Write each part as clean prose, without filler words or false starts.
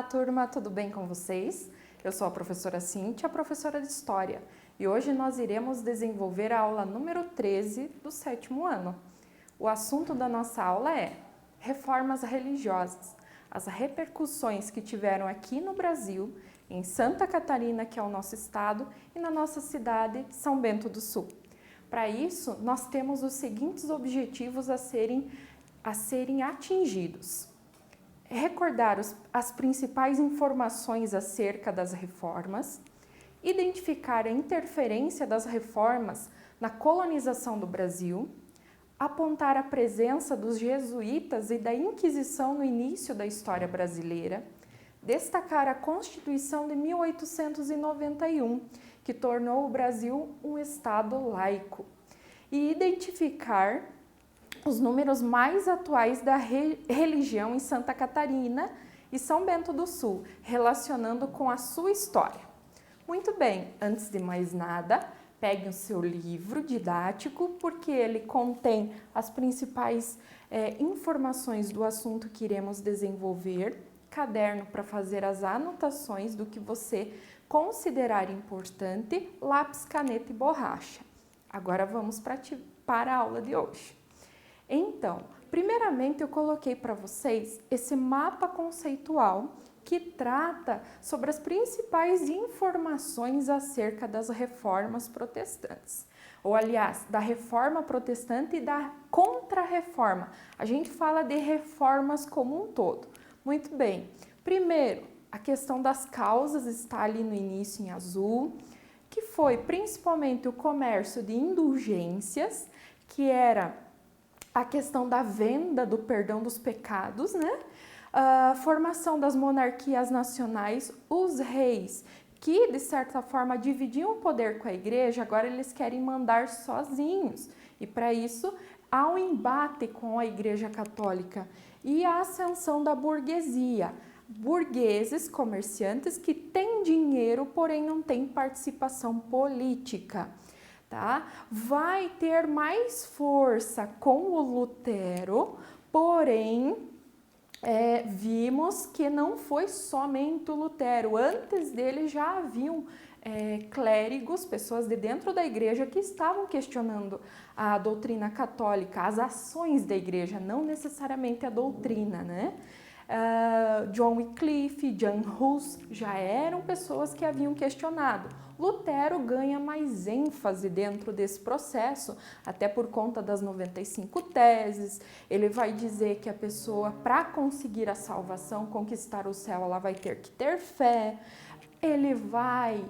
Olá, turma, tudo bem com vocês? Eu sou a professora Cíntia, professora de História, e hoje nós iremos desenvolver a aula número 13 do 7º ano. O assunto da nossa aula é Reformas Religiosas, as repercussões que tiveram aqui no Brasil, em Santa Catarina, que é o nosso estado, e na nossa cidade, São Bento do Sul. Para isso, nós temos os seguintes objetivos a serem atingidos. Recordar as principais informações acerca das reformas, identificar a interferência das reformas na colonização do Brasil, apontar a presença dos jesuítas e da Inquisição no início da história brasileira, destacar a Constituição de 1891, que tornou o Brasil um Estado laico, e identificar os números mais atuais da religião em Santa Catarina e São Bento do Sul, relacionando com a sua história. Muito bem, antes de mais nada, pegue o seu livro didático, porque ele contém as principais informações do assunto que iremos desenvolver, caderno para fazer as anotações do que você considerar importante, lápis, caneta e borracha. Agora vamos para a aula de hoje. Então, primeiramente eu coloquei para vocês esse mapa conceitual que trata sobre as principais informações acerca das reformas protestantes. Ou, aliás, da reforma protestante e da contra-reforma. A gente fala de reformas como um todo. Muito bem. Primeiro, a questão das causas está ali no início em azul, que foi principalmente o comércio de indulgências, que era a questão da venda do perdão dos pecados, né? A formação das monarquias nacionais, os reis, que de certa forma dividiam o poder com a igreja, agora eles querem mandar sozinhos. E para isso há um embate com a igreja católica e a ascensão da burguesia. Burgueses, comerciantes que têm dinheiro, porém não têm participação política. Tá? Vai ter mais força com o Lutero, porém vimos que não foi somente o Lutero. Antes dele já haviam clérigos, pessoas de dentro da igreja que estavam questionando a doutrina católica, as ações da igreja, não necessariamente a doutrina, né? John Wycliffe, Jan Hus já eram pessoas que haviam questionado. Lutero ganha mais ênfase dentro desse processo, até por conta das 95 teses. Ele vai dizer que a pessoa, para conseguir a salvação, conquistar o céu, ela vai ter que ter fé. Ele vai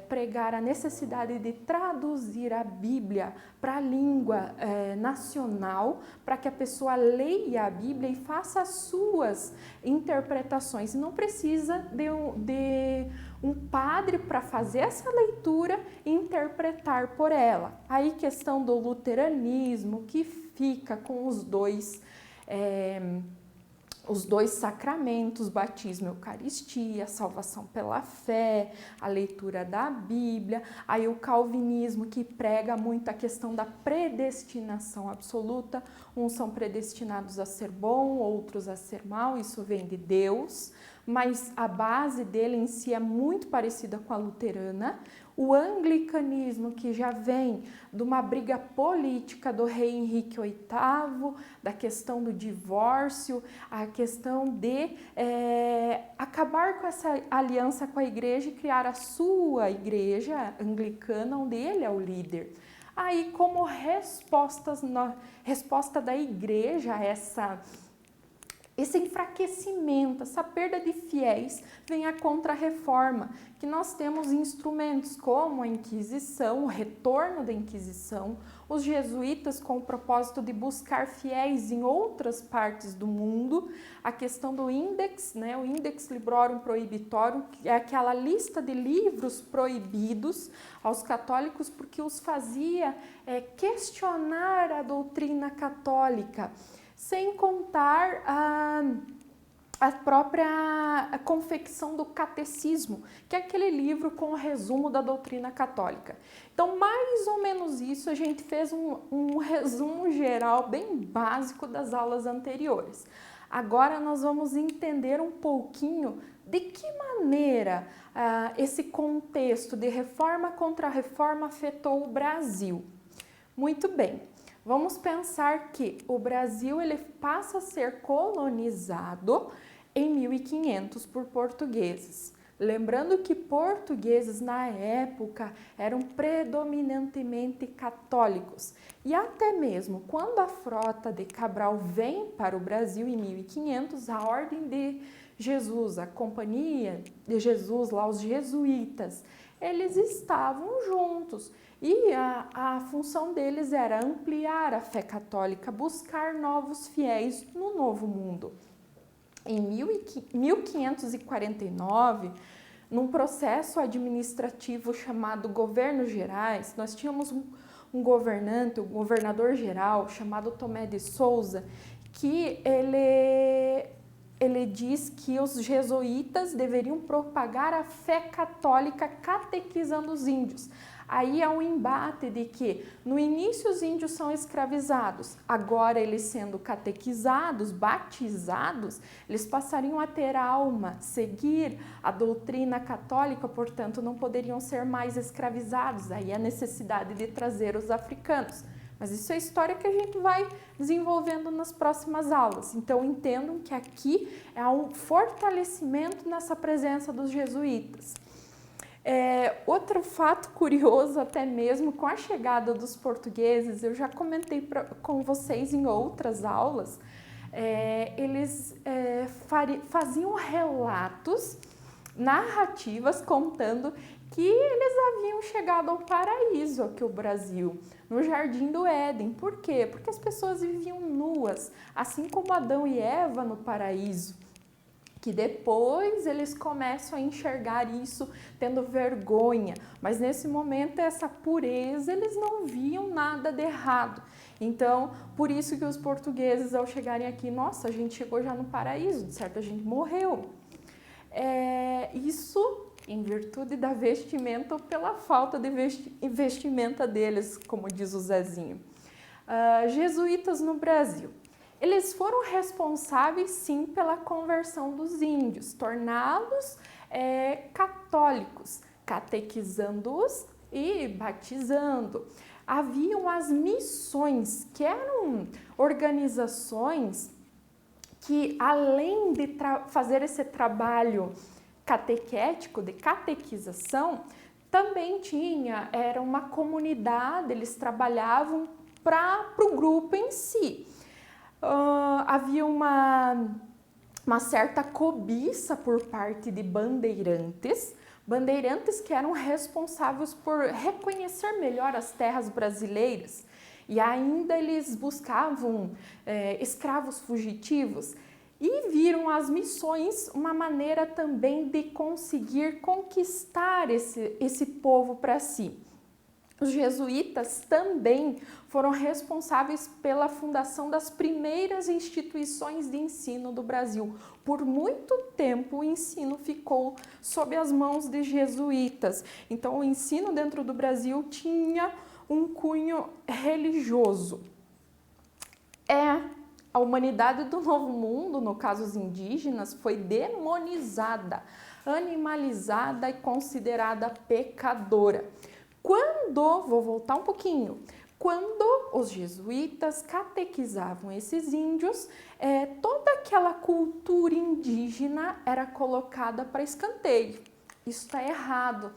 pregar a necessidade de traduzir a Bíblia para a língua nacional, para que a pessoa leia a Bíblia e faça as suas interpretações. Não precisa de um padre para fazer essa leitura e interpretar por ela. Aí questão do luteranismo, que fica com os dois sacramentos, batismo e eucaristia, salvação pela fé, a leitura da Bíblia. Aí o calvinismo, que prega muito a questão da predestinação absoluta. Uns são predestinados a ser bom, outros a ser mal, isso vem de Deus, mas a base dele em si é muito parecida com a luterana. O anglicanismo, que já vem de uma briga política do rei Henrique VIII, da questão do divórcio, a questão de acabar com essa aliança com a igreja e criar a sua igreja anglicana, onde ele é o líder. Aí, como resposta da igreja a esse enfraquecimento, essa perda de fiéis, vem a Contra-Reforma, que nós temos instrumentos como a Inquisição, o retorno da Inquisição, os jesuítas com o propósito de buscar fiéis em outras partes do mundo, a questão do Index, né, o Index Librorum Prohibitorum, que é aquela lista de livros proibidos aos católicos, porque os fazia questionar a doutrina católica, sem contar a própria confecção do catecismo, que é aquele livro com o resumo da doutrina católica. Então, mais ou menos isso, a gente fez um resumo geral bem básico das aulas anteriores. Agora nós vamos entender um pouquinho de que maneira esse contexto de reforma contra reforma afetou o Brasil. Muito bem, vamos pensar que o Brasil ele passa a ser colonizado em 1500 por portugueses. Lembrando que portugueses na época eram predominantemente católicos e até mesmo quando a frota de Cabral vem para o Brasil em 1500, a Ordem de Jesus, a Companhia de Jesus, lá os jesuítas, eles estavam juntos e a função deles era ampliar a fé católica, buscar novos fiéis no Novo Mundo. Em 1549, num processo administrativo chamado Governos Gerais, nós tínhamos um governante, o governador geral, chamado Tomé de Souza, que ele diz que os jesuítas deveriam propagar a fé católica catequizando os índios. Aí há um embate de que no início os índios são escravizados, agora eles sendo catequizados, batizados, eles passariam a ter alma, seguir a doutrina católica, portanto não poderiam ser mais escravizados, aí a necessidade de trazer os africanos. Mas isso é história que a gente vai desenvolvendo nas próximas aulas. Então entendam que aqui é um fortalecimento nessa presença dos jesuítas. Outro fato curioso, até mesmo com a chegada dos portugueses, eu já comentei com vocês em outras aulas, eles faziam relatos, narrativas contando que eles haviam chegado ao paraíso aqui no Brasil, no Jardim do Éden. Por quê? Porque as pessoas viviam nuas, assim como Adão e Eva no paraíso. Que depois eles começam a enxergar isso tendo vergonha, mas nesse momento essa pureza eles não viam nada de errado. Então, por isso que os portugueses ao chegarem aqui, nossa, a gente chegou já no paraíso, de certo a gente morreu. Isso em virtude da vestimenta ou pela falta de vestimenta deles, como diz o Zezinho. Jesuítas no Brasil. Eles foram responsáveis, sim, pela conversão dos índios, torná-los católicos, catequizando-os e batizando. Haviam as missões, que eram organizações que, além de fazer esse trabalho catequético, de catequização, também era uma comunidade, eles trabalhavam para o grupo em si. Havia uma certa cobiça por parte de bandeirantes que eram responsáveis por reconhecer melhor as terras brasileiras e ainda eles buscavam escravos fugitivos e viram as missões uma maneira também de conseguir conquistar esse povo para si. Os jesuítas também foram responsáveis pela fundação das primeiras instituições de ensino do Brasil. Por muito tempo o ensino ficou sob as mãos de jesuítas. Então o ensino dentro do Brasil tinha um cunho religioso. A humanidade do Novo Mundo, no caso os indígenas, foi demonizada, animalizada e considerada pecadora. Vou voltar um pouquinho, quando os jesuítas catequizavam esses índios, toda aquela cultura indígena era colocada para escanteio. Isso está errado.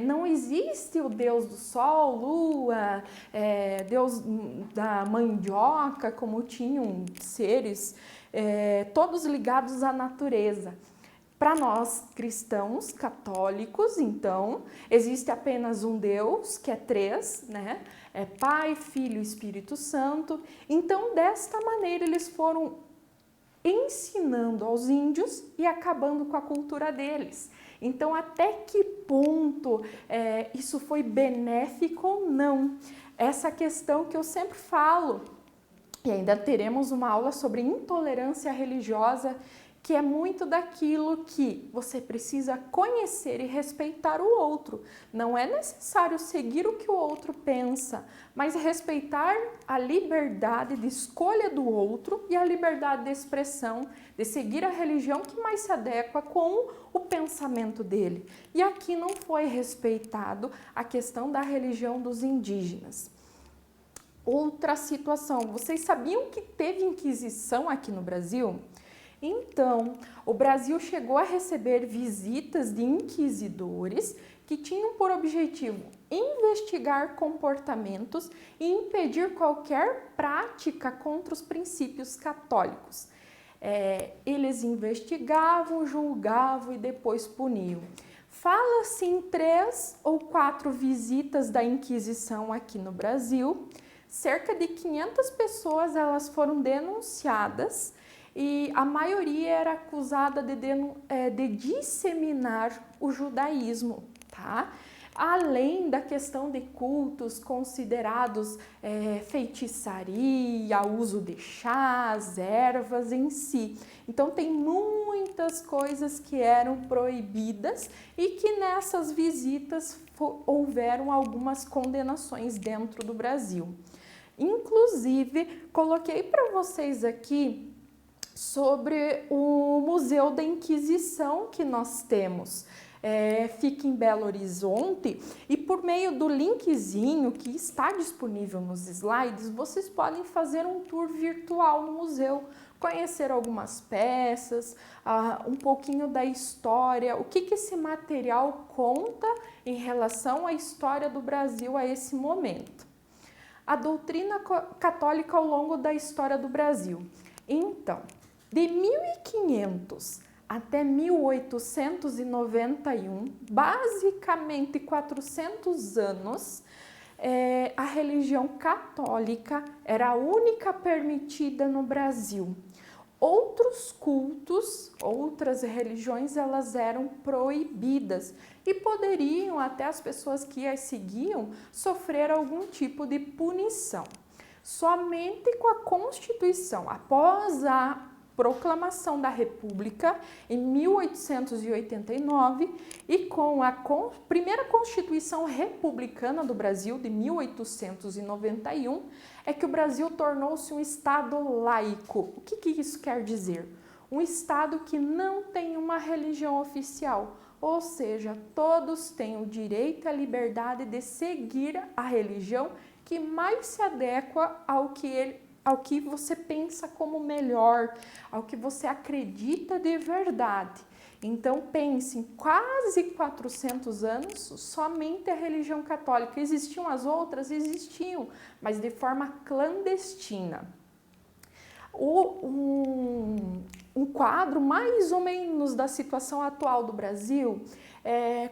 Não existe o Deus do Sol, Lua, Deus da mandioca, como tinham seres, todos ligados à natureza. Para nós cristãos católicos, então, existe apenas um Deus, que é três, né? É Pai, Filho e Espírito Santo. Então, desta maneira, eles foram ensinando aos índios e acabando com a cultura deles. Então, até que ponto isso foi benéfico ou não? Essa questão que eu sempre falo, e ainda teremos uma aula sobre intolerância religiosa, que é muito daquilo que você precisa conhecer e respeitar o outro. Não é necessário seguir o que o outro pensa, mas respeitar a liberdade de escolha do outro e a liberdade de expressão, de seguir a religião que mais se adequa com o pensamento dele. E aqui não foi respeitado a questão da religião dos indígenas. Outra situação, vocês sabiam que teve Inquisição aqui no Brasil? Então, o Brasil chegou a receber visitas de inquisidores que tinham por objetivo investigar comportamentos e impedir qualquer prática contra os princípios católicos. Eles investigavam, julgavam e depois puniam. Fala-se em 3 ou 4 visitas da Inquisição aqui no Brasil. Cerca de 500 pessoas elas foram denunciadas e a maioria era acusada de disseminar o judaísmo, tá? Além da questão de cultos considerados feitiçaria, uso de chás, ervas em si. Então tem muitas coisas que eram proibidas e que nessas visitas houveram algumas condenações dentro do Brasil. Inclusive, coloquei para vocês aqui sobre o Museu da Inquisição que nós temos. Fica em Belo Horizonte e por meio do linkzinho que está disponível nos slides, vocês podem fazer um tour virtual no museu, conhecer algumas peças, um pouquinho da história, o que esse material conta em relação à história do Brasil a esse momento. A doutrina católica ao longo da história do Brasil. Então, de 1500 até 1891, basicamente 400 anos, a religião católica era a única permitida no Brasil. Outros cultos, outras religiões, elas eram proibidas e poderiam, até as pessoas que as seguiam, sofrer algum tipo de punição. Somente com a Constituição, após a proclamação da República em 1889 e com a primeira Constituição Republicana do Brasil de 1891, é que o Brasil tornou-se um Estado laico. O que isso quer dizer? Um Estado que não tem uma religião oficial, ou seja, todos têm o direito e a liberdade de seguir a religião que mais se adequa ao que você pensa como melhor, ao que você acredita de verdade. Então pense, em quase 400 anos, somente a religião católica. Existiam as outras? Existiam, mas de forma clandestina. Um quadro mais ou menos da situação atual do Brasil,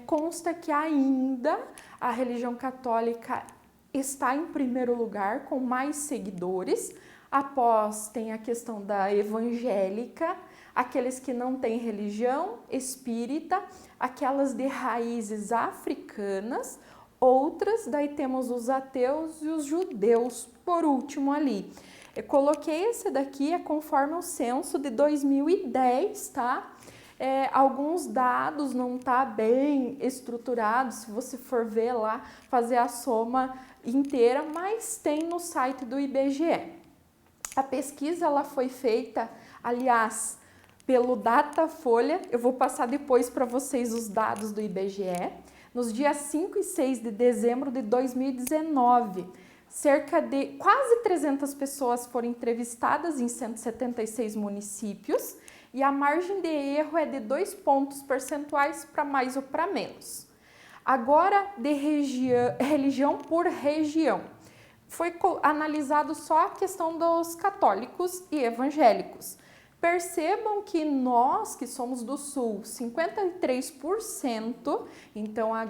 consta que ainda a religião católica está em primeiro lugar, com mais seguidores. Após tem a questão da evangélica, aqueles que não têm religião, espírita, aquelas de raízes africanas, outras, daí temos os ateus e os judeus, por último ali. Eu coloquei esse daqui, conforme o censo de 2010, tá? Alguns dados não tá bem estruturados, se você for ver lá, fazer a soma inteira, mas tem no site do IBGE. A pesquisa ela foi feita, aliás, pelo Datafolha. Eu vou passar depois para vocês os dados do IBGE. Nos dias 5 e 6 de dezembro de 2019, cerca de quase 300 pessoas foram entrevistadas em 176 municípios e a margem de erro é de 2 pontos percentuais para mais ou para menos. Agora, de religião por região. Foi analisado só a questão dos católicos e evangélicos. Percebam que nós, que somos do Sul, 53%, então a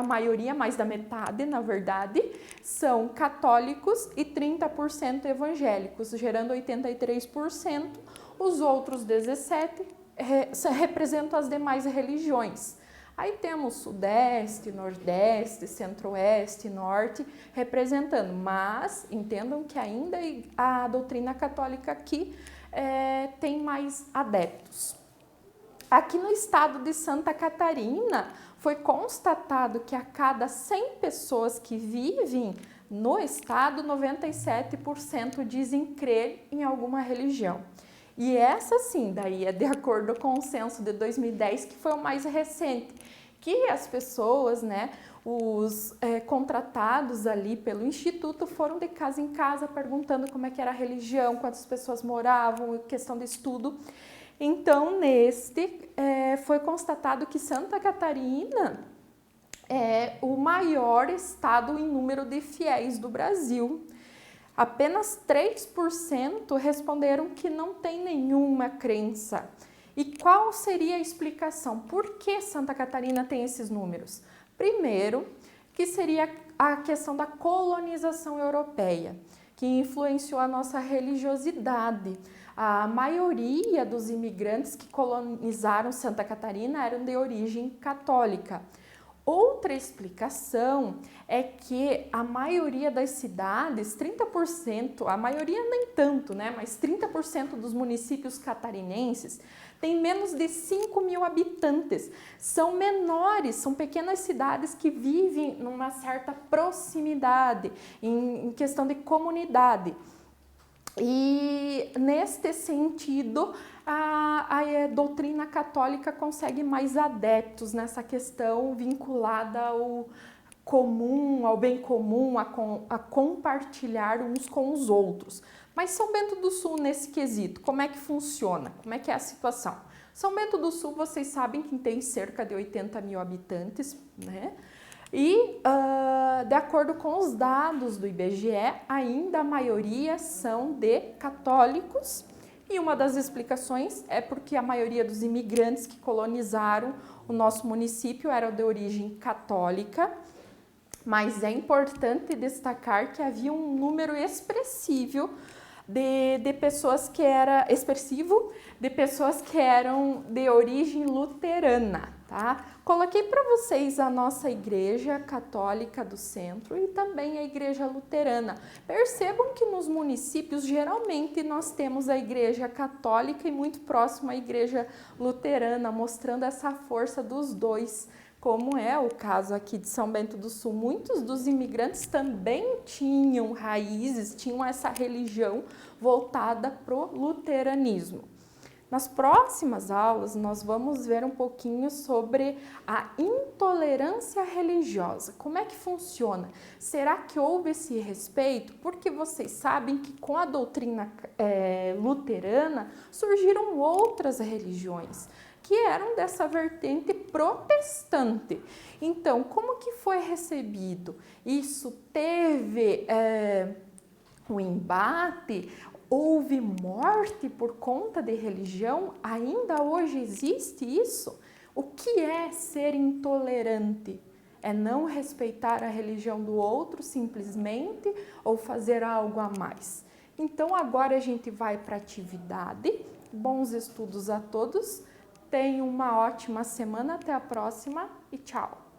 maioria, mais da metade, na verdade, são católicos e 30% evangélicos, gerando 83%. Os outros 17% representam as demais religiões. Aí temos Sudeste, Nordeste, Centro-Oeste, Norte representando, mas entendam que ainda a doutrina católica aqui tem mais adeptos. Aqui no estado de Santa Catarina, foi constatado que a cada 100 pessoas que vivem no estado, 97% dizem crer em alguma religião. E essa sim, daí é de acordo com o censo de 2010, que foi o mais recente, que as pessoas, né, os contratados ali pelo Instituto foram de casa em casa perguntando como é que era a religião, quantas pessoas moravam, questão de estudo. Então, foi constatado que Santa Catarina é o maior estado em número de fiéis do Brasil. Apenas 3% responderam que não tem nenhuma crença. E qual seria a explicação? Por que Santa Catarina tem esses números? Primeiro, que seria a questão da colonização europeia, que influenciou a nossa religiosidade. A maioria dos imigrantes que colonizaram Santa Catarina eram de origem católica. Outra explicação é que a maioria das cidades, 30%, a maioria nem tanto, né? Mas 30% dos municípios catarinenses tem menos de 5.000 habitantes. São menores, são pequenas cidades que vivem numa certa proximidade, em questão de comunidade. E neste sentido, a doutrina católica consegue mais adeptos nessa questão vinculada ao comum, ao bem comum, a compartilhar uns com os outros. Mas São Bento do Sul, nesse quesito, como é que funciona? Como é que é a situação? São Bento do Sul, vocês sabem que tem cerca de 80.000 habitantes, né? E, de acordo com os dados do IBGE, ainda a maioria são de católicos. E uma das explicações é porque a maioria dos imigrantes que colonizaram o nosso município eram de origem católica. Mas é importante destacar que havia um número expressivo de pessoas que eram de origem luterana, tá? Coloquei para vocês a nossa igreja católica do centro e também a igreja luterana. Percebam que nos municípios geralmente nós temos a igreja católica e muito próximo à igreja luterana, mostrando essa força dos dois. Como é o caso aqui de São Bento do Sul, muitos dos imigrantes também tinham raízes, tinham essa religião voltada para o luteranismo. Nas próximas aulas, nós vamos ver um pouquinho sobre a intolerância religiosa. Como é que funciona? Será que houve esse respeito? Porque vocês sabem que com a doutrina luterana surgiram outras religiões que eram dessa vertente protestante. Então, como que foi recebido? Isso teve um embate? Houve morte por conta de religião? Ainda hoje existe isso? O que é ser intolerante? É não respeitar a religião do outro simplesmente ou fazer algo a mais? Então, agora a gente vai para a atividade. Bons estudos a todos. Tenham uma ótima semana, até a próxima e tchau!